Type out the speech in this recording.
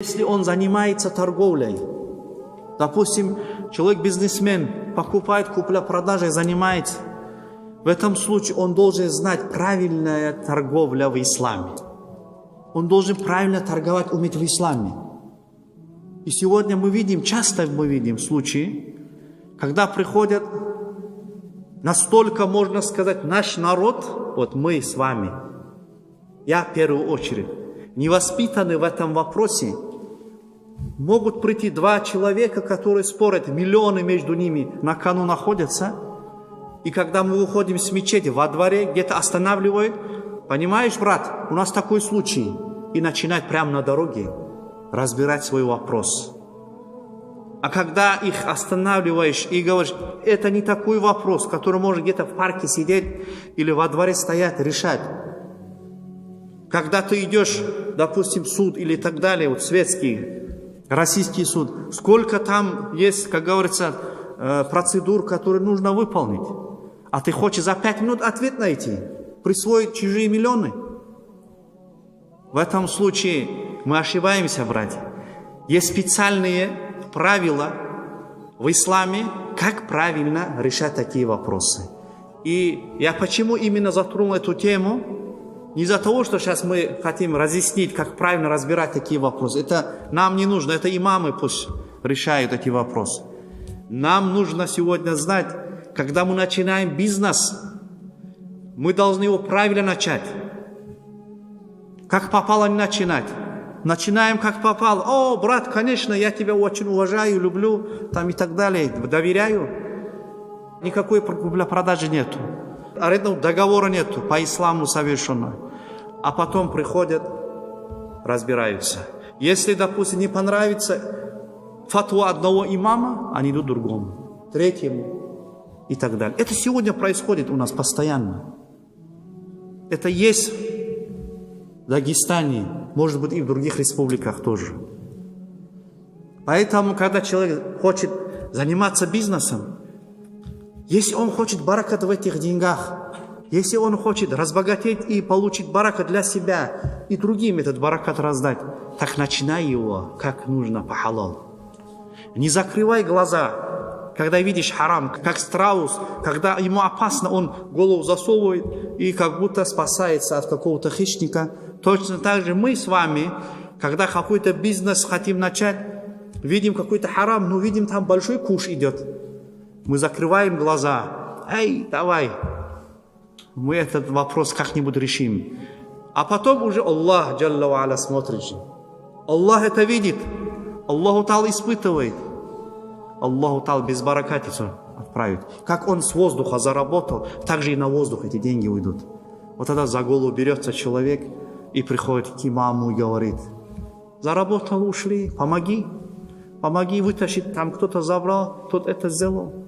Если он занимается торговлей, допустим, человек-бизнесмен, покупает, купля-продажей занимается, в этом случае он должен знать правильная торговля в исламе. Он должен правильно торговать, уметь в исламе. И сегодня мы видим, часто мы видим случаи, когда приходят, настолько, можно сказать, наш народ, вот мы с вами, я в первую очередь, не воспитаны в этом вопросе, могут прийти два человека, которые спорят, миллионы между ними на кону находятся, и когда мы выходим с мечети во дворе, где-то останавливают, понимаешь, брат, у нас такой случай, и начинают прямо на дороге разбирать свой вопрос. А когда их останавливаешь и говоришь, это не такой вопрос, который может где-то в парке сидеть или во дворе стоять, решать. Когда ты идешь, допустим, в суд или так далее, вот светский, российский суд, сколько там есть, как говорится, процедур, которые нужно выполнить. А ты хочешь за 5 минут ответ найти, присвоить чужие миллионы. В этом случае мы ошибаемся, братья. Есть специальные правила в исламе, как правильно решать такие вопросы. И я почему именно затронул эту тему? Не из-за того, что сейчас мы хотим разъяснить, как правильно разбирать такие вопросы. Это нам не нужно, это имамы пусть решают эти вопросы. Нам нужно сегодня знать, когда мы начинаем бизнес, мы должны его правильно начать. Как попало не начинать. Начинаем как попало. О, брат, конечно, я тебя очень уважаю, люблю, там и так далее, доверяю. Никакой продажи нету. Арендного договора нету, по исламу совершенно. А потом приходят, разбираются. Если, допустим, не понравится фатва одного имама, они идут другому, третьему и так далее. Это сегодня происходит у нас постоянно. Это есть в Дагестане, может быть и в других республиках тоже. Поэтому, когда человек хочет заниматься бизнесом, если он хочет баракат в этих деньгах, если он хочет разбогатеть и получить баракат для себя, и другим этот баракат раздать, так начинай его, как нужно, по халалу. Не закрывай глаза, когда видишь харам, как страус, когда ему опасно, он голову засовывает и как будто спасается от какого-то хищника. Точно так же мы с вами, когда какой-то бизнес хотим начать, видим какой-то харам, но видим, там большой куш идет. Мы закрываем глаза. Эй, давай, мы этот вопрос как-нибудь решим. А потом уже Аллах, Джалла ва Аля, смотрит. Аллах это видит. Аллаху Та'ала испытывает. Аллаху Та'ала без баракатицу отправит. Как он с воздуха заработал, так же и на воздух эти деньги уйдут. Вот тогда за голову берется человек и приходит к имаму и говорит, заработал, ушли, помоги вытащить, там кто-то забрал, тот это сделал.